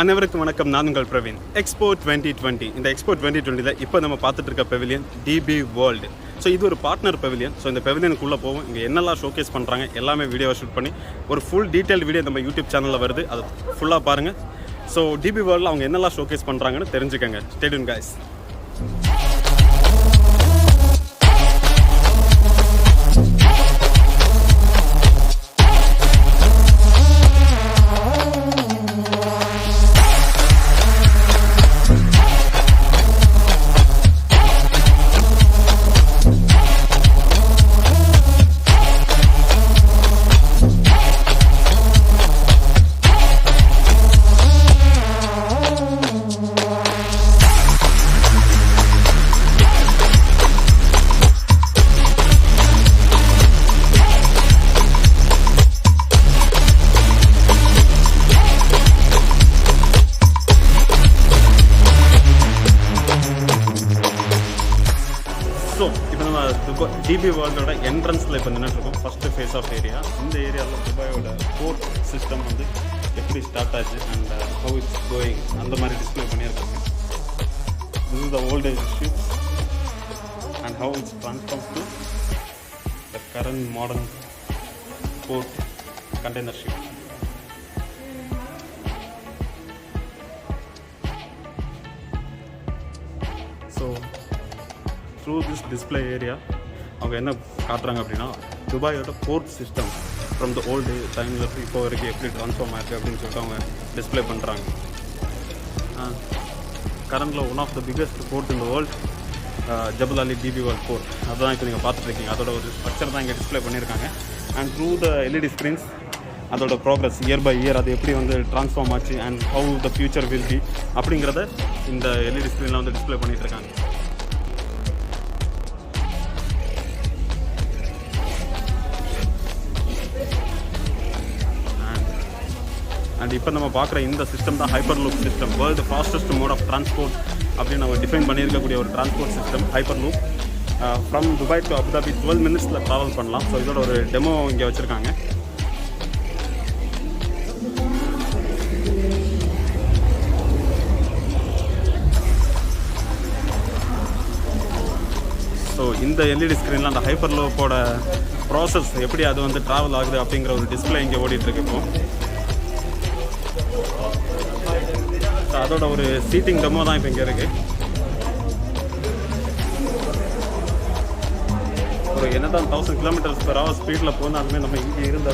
அனைவருக்கும் வணக்கம். நான் உங்கள் பிரவீன். எக்ஸ்போ 2020 இந்த எக்ஸ்போ 2020 இப்போ நம்ம பார்த்துட்டு இருக்க பெவிலியன் டிபி வேர்ல்டு. ஸோ இது ஒரு பார்ட்னர் பெவிலியன். ஸோ இந்த பெவிலியனுக்குள்ளே போவோம். இங்கே என்னெல்லாம் ஷோகேஸ் பண்ணுறாங்க எல்லாமே வீடியோவை ஷூட் பண்ணி ஒரு ஃபுல் டீட்டெயில் வீடியோ நம்ம யூடியூப் சேனலில் வருது. அதை ஃபுல்லாக பாருங்கள். ஸோ டிபி வேர்ல்டில் அவங்க என்னெல்லாம் ஷோகேஸ் பண்ணுறாங்கன்னு தெரிஞ்சுக்கங்க. Stay tune guys. ஸோ இப்போ நம்ம டிபி வேர்ல்டோட என்ட்ரன்ஸில் இப்போ நின்றுட்டுருக்கோம். First phase of area. இந்த ஏரியாவில் துபாயோட போர்ட் சிஸ்டம் வந்து எப்படி ஸ்டார்ட் ஆச்சு அண்ட் ஹவு இட்ஸ் கோயிங் அந்த மாதிரி டிஸ்பிளே பண்ணியிருக்காங்க. This is the old age ships and how it's transform to the current modern port container ship. So through this display area அவங்க என்ன காட்டுறாங்க அப்படின்னா துபாயோட port system from the old டைமில் இப்போ வரைக்கும் எப்படி ட்ரான்ஸ்ஃபார்ம் ஆயிருக்கு அப்படின்னு சொல்லிட்டு அவங்க டிஸ்பிளே பண்ணுறாங்க. Currently one of the biggest port in the world Jebel Ali DP world board. அதுதான் இப்போ நீங்கள் பார்த்துட்ருக்கீங்க. அதோட ஒரு ஸ்ட்ரக்சர் தான் இங்கே டிஸ்பிளே பண்ணியிருக்காங்க. And through the LED screens அதோட ப்ராக்ரஸ் இயர் பை இயர் அது எப்படி வந்து ட்ரான்ஸ்ஃபார்ம் ஆச்சு and how the future will be அப்படிங்கிறத இந்த எல்இடி ஸ்க்ரீனில் வந்து டிஸ்பிளே பண்ணிகிட்டு இருக்காங்க. அண்ட் இப்போ நம்ம பார்க்குற இந்த சிஸ்டம் தான் hyperloop system. World fastest mode of transport அப்படின்னு நம்ம டிஃபைன் பண்ணியிருக்கக்கூடிய ஒரு transport system hyperloop. From Dubai to Abu Dhabi 12 minutesல ட்ராவல் பண்ணலாம். ஸோ இதோட ஒரு டெமோ இங்கே வச்சுருக்காங்க. ஸோ இந்த எல்இடி ஸ்க்ரீனில் அந்த ஹைப்பர் லூப்போட ப்ராசஸ் எப்படி அது வந்து ட்ராவல் ஆகுது அப்படிங்கிற ஒரு டிஸ்பிளே இங்கே ஓடிட்டுருக்கு. இப்போ அதோட ஒரு சீட்டிங் டெமோ தான் இப்போ இங்கே இருக்குது. ஒரு என்னதான் 1000 km/h ஸ்பீடில் போனாலுமே நம்ம இங்கே இருந்த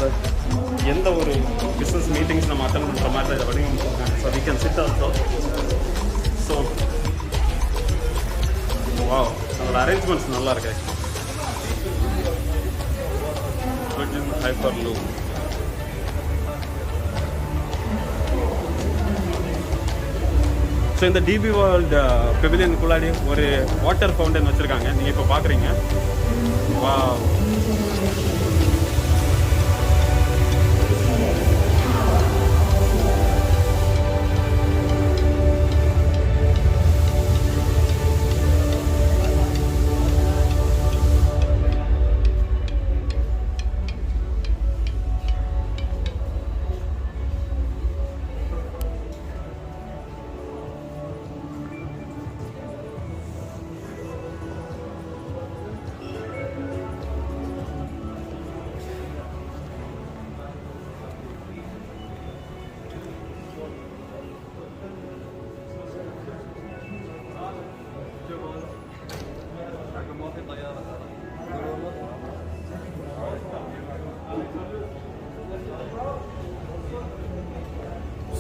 எந்த ஒரு பிஸ்னஸ் மீட்டிங்ஸ் நம்ம அட்டன் பண்ணுற மாதிரி தான் இதை வடிவமைச்சிருக்காங்க. So we can sit also. So wow, அதோட அரேஞ்ச்மெண்ட்ஸ் நல்லா இருக்கு. Hyperloop. ஸோ இந்த டிபி வேர்ல்டு பெவிலியனுக்குள்ளாடி ஒரு வாட்டர் ஃபவுண்டன் வச்சுருக்காங்க. நீங்கள் இப்போ பார்க்குறீங்க. வாவ்,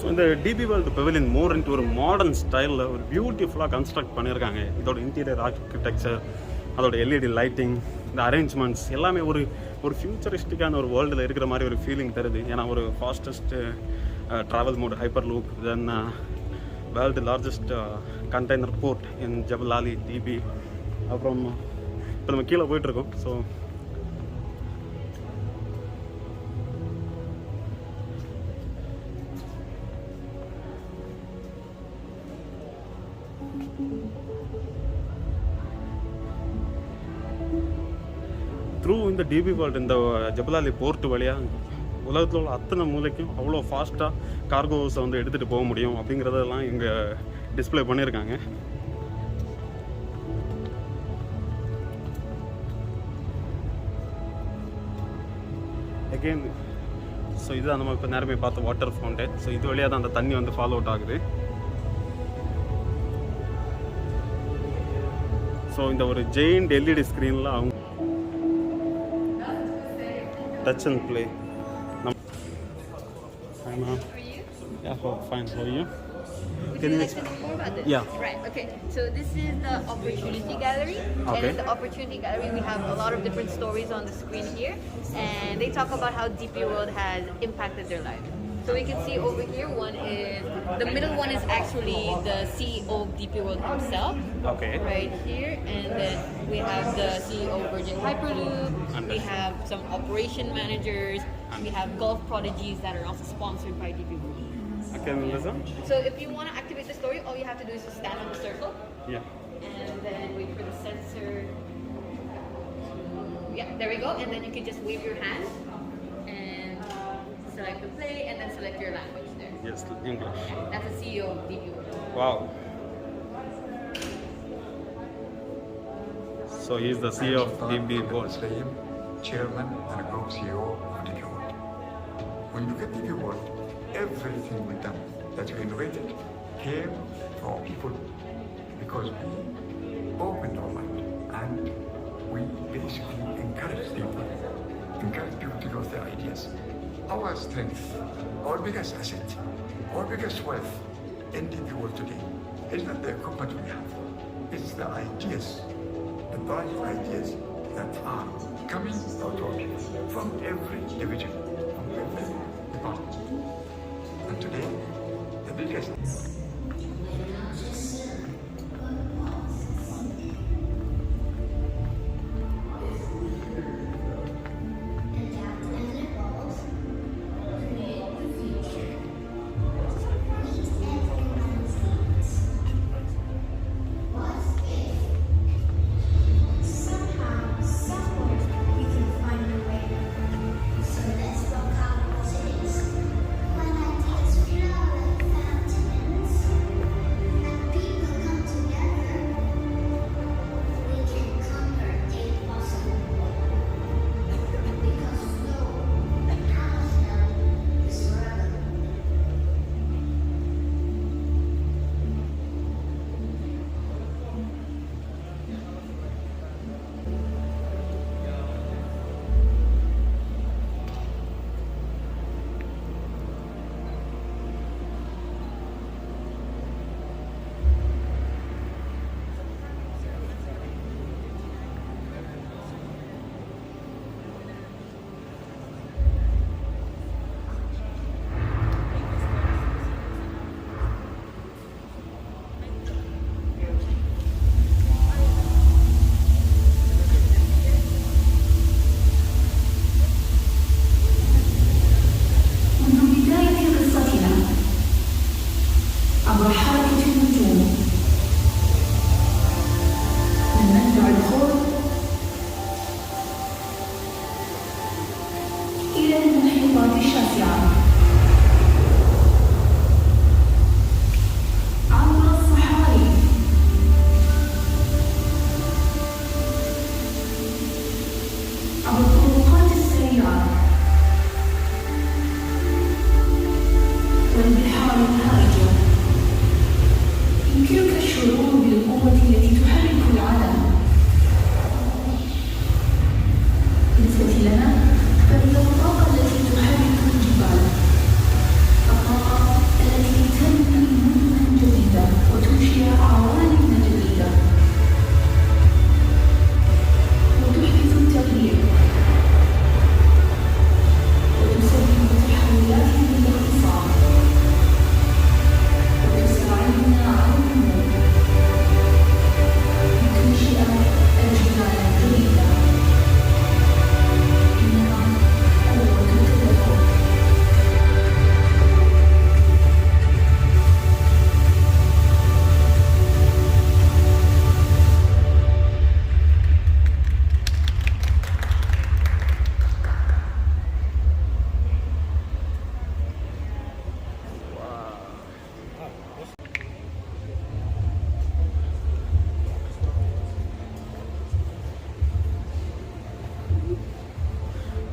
ஸோ இந்த DP world pavilion more into ஒரு மாடர்ன் ஸ்டைலில் ஒரு பியூட்டிஃபுல்லாக கன்ஸ்ட்ரக்ட் பண்ணியிருக்காங்க. இதோட இன்டீரியர் ஆர்கிடெக்சர், அதோட எல்இடி லைட்டிங், இந்த அரேஞ்ச்மெண்ட்ஸ் எல்லாமே ஒரு ஃபியூச்சரிஸ்டிக்கான ஒரு வேர்ல்டில் இருக்கிற மாதிரி ஒரு ஃபீலிங் தருது. ஏன்னா ஒரு fastest travel mode hyperloop, then world largest container port in Jebel Ali DP. அப்புறம் இப்போ நம்ம கீழே போயிட்டுருக்கோம். ஸோ த்ரூ இந்த டிபி வேர்ல்டு இந்த ஜபல் அலி போர்ட் வழியாக உலகத்தில் உள்ள அத்தனை மூலைக்கும் அவ்வளோ ஃபாஸ்ட்டாக கார்கோஸை வந்து எடுத்துகிட்டு போக முடியும் அப்படிங்கிறதெல்லாம் இங்கே டிஸ்பிளே பண்ணியிருக்காங்க. அகெயின் ஸோ இதுதான் நம்ம இப்போ நேரமே பார்த்த வாட்டர் ஃபவுண்டன். ஸோ இது வழியாக தான் அந்த தண்ணி வந்து ஃபாலோ அவுட் ஆகுது. ஸோ இந்த ஒரு ஜெயிண்ட் எல்இடி ஸ்க்ரீனில் அவங்க touch and play. Fine. How are you? Would you like to know more about this? Yeah. Right. Okay. So this is the Opportunity Gallery. Okay. And in the Opportunity Gallery, we have a lot of different stories on the screen here, and they talk about how DP World has impacted their lives. So we can see over here, the middle one is actually the CEO of DP World himself. Okay. Right here, and then we have the CEO of Virgin Hyperloop. We have some operation managers. We have golf prodigies that are also sponsored by DP World. Okay, listen. So if you want to activate the story, all you have to do is just stand on the circle. Yeah. And then wait for the sensor. Yeah, there we go. And then you can just wave your hand and select the play and then select your language there. Yes, English. Yeah, that's the CEO of DP World. Wow. So he's the CEO of DP World. Chairman and Group CEO of DP World. When you look at DP World, everything we done that we innovated came from our people because we opened our mind and we basically encouraged people to use their ideas. Our strength, our biggest asset, our biggest wealth in DP World today is not the equipment we have, it's the ideas, the bright ideas that are coming out of people from every division, from every department. And today, the biggest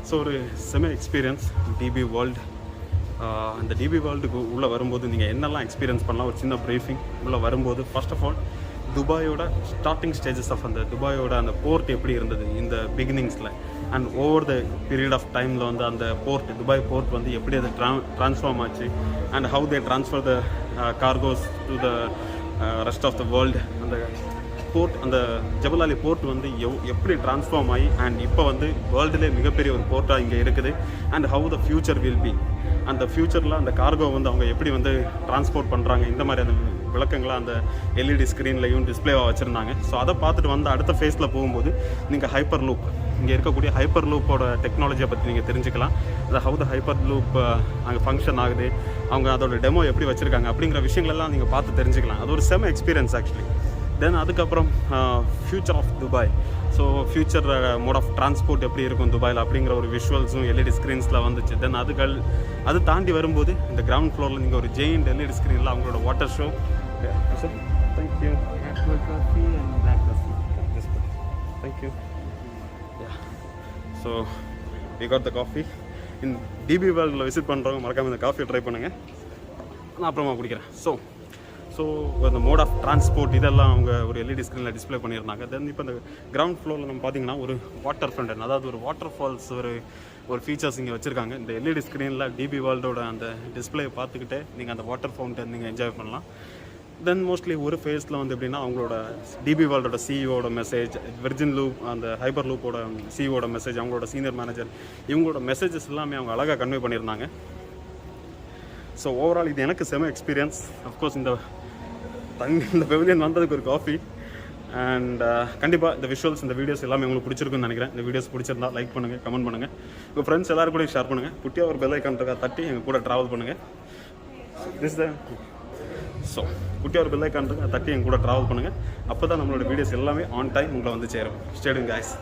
so ஒரு செம experience DP world. அந்த DP வேர்ல்டுக்கு உள்ளே வரும்போது நீங்கள் என்னெல்லாம் experience பண்ணலாம், ஒரு சின்ன ப்ரீஃபிங். உள்ளே வரும்போது ஃபர்ஸ்ட் ஆஃப் ஆல் துபாயோட ஸ்டார்டிங் ஸ்டேஜஸ் ஆஃப் அந்த துபாயோட அந்த போர்ட் எப்படி இருந்தது இந்த பிகினிங்ஸில், and over the period of டைமில் வந்து அந்த போர்ட் துபாய் போர்ட் வந்து எப்படி அது ட்ரான்ஸ்ஃபார்ம் ஆச்சு, and how they transfer the cargos to the rest of the world. அந்த போர்ட், அந்த ஜபல் அலி போர்ட் வந்து எப்படி ட்ரான்ஸ்ஃபார்ம் ஆகி அண்ட் இப்போ வந்து வேர்ல்டுலே மிகப்பெரிய ஒரு போர்ட்டாக இங்கே இருக்குது, and how the future will be. அந்த ஃப்யூச்சரில் அந்த கார்கோ வந்து அவங்க எப்படி வந்து டிரான்ஸ்போர்ட் பண்ணுறாங்க, இந்த மாதிரி அந்த விளக்கங்களை அந்த எல்இடி ஸ்க்ரீன்லையும் டிஸ்பிளேவாக வச்சுருந்தாங்க. ஸோ அதை பார்த்துட்டு வந்து அடுத்த ஃபேஸில் போகும்போது நீங்கள் ஹைப்பர் லூப், இங்கே இருக்கக்கூடிய ஹைப்பர் லூப்போட டெக்னாலஜியை பற்றி நீங்கள் தெரிஞ்சுக்கலாம். அதை ஹவு த ஹைப்பர் லூப் அங்கே ஃபங்க்ஷன் ஆகுது, அவங்க அதோட டெமோ எப்படி வச்சுருக்காங்க அப்படிங்கிற விஷயங்களெல்லாம் நீங்கள் பார்த்து தெரிஞ்சுக்கலாம். அது ஒரு செம எக்ஸ்பீரியன்ஸ் ஆக்சுவலி. தென் அதுக்கப்புறம் future of Dubai. So future mode of transport எப்படி இருக்கும் துபாயில் அப்படிங்கிற ஒரு விஷுவல்ஸும் எல்இடி ஸ்க்ரீன்ஸில் வந்துச்சு. தென் அது தாண்டி வரும்போது இந்த கிரவுண்ட் ஃப்ளோரில் நீங்கள் ஒரு ஜெயிண்ட் எல்இடி ஸ்க்ரீனில் அவங்களோட water show. Thank you. Thank you. So we got the coffee. In DP வேர்ல்டில் விசிட் பண்ணுறவங்க மறக்காமல் இந்த காஃபியை ட்ரை பண்ணுங்கள். நான் அப்புறமா குடிக்கிறேன். ஸோ அந்த மோட் ஆஃப் டிரான்ஸ்போர்ட் இதெல்லாம் அவங்க ஒரு எல்இடி ஸ்க்ரீனில் டிஸ்பிளே பண்ணியிருந்தாங்க. தென் இப்போ இந்த கிரவுண்ட் ஃப்ளோரில் நம்ம பார்த்தீங்கன்னா ஒரு வாட்டர் ஃபவுண்டன், அதாவது ஒரு வாட்டர் ஃபால்ஸ் ஒரு ஃபீச்சர்ஸ் இங்கே வச்சுருக்காங்க. இந்த எல்இடி ஸ்க்ரீனில் டிபி வேர்ல்டோட அந்த டிஸ்பிளே பார்த்துக்கிட்டே நீங்கள் அந்த வாட்டர் ஃபவுண்டன் நீங்கள் என்ஜாய் பண்ணலாம். தென் மோஸ்ட்லி ஒரு ஃபேஸில் வந்து எப்படின்னா அவங்களோட டிபி வேர்ல்டோட சிஇஓட மெசேஜ், விர்ஜின் லூப் அந்த ஹைப்பர் லூப்போட சிஇஓட மெசேஜ், அவங்களோட சீனியர் மேனேஜர் இவங்களோட மெசேஜஸ் எல்லாமே அவங்க அழகாக கன்வே பண்ணியிருந்தாங்க. ஸோ ஓவரால் இது எனக்கு செம எக்ஸ்பீரியன்ஸ். அஃப்கோர்ஸ் இந்த பெவிலியன் வந்ததுக்கு ஒரு காஃபி அண்ட் கண்டிப்பாக இந்த விஷுவல்ஸ் இந்த வீடியோஸ் எல்லாமே உங்களுக்கு பிடிச்சிருக்குன்னு நினைக்கிறேன். இந்த வீடியோஸ் பிடிச்சிருந்தா லைக் பண்ணுங்கள், கமெண்ட் பண்ணுங்கள், உங்கள் ஃப்ரெண்ட்ஸ் எல்லாரும் கூட ஷேர் பண்ணுங்கள். குட்டியாக ஒரு பெல் ஐக்கான் தட்டி எங்கள் கூட ட்ராவல் பண்ணுங்கள். ஸோ குட்டியாக ஒரு பெல் ஐக்கான் தட்டி எங்கள் கூட ட்ராவல் பண்ணுங்கள். அப்போ தான் நம்மளோட வீடியோஸ் எல்லாமே ஆன் டைம் உங்களை வந்து சேரும். Stay tuned guys.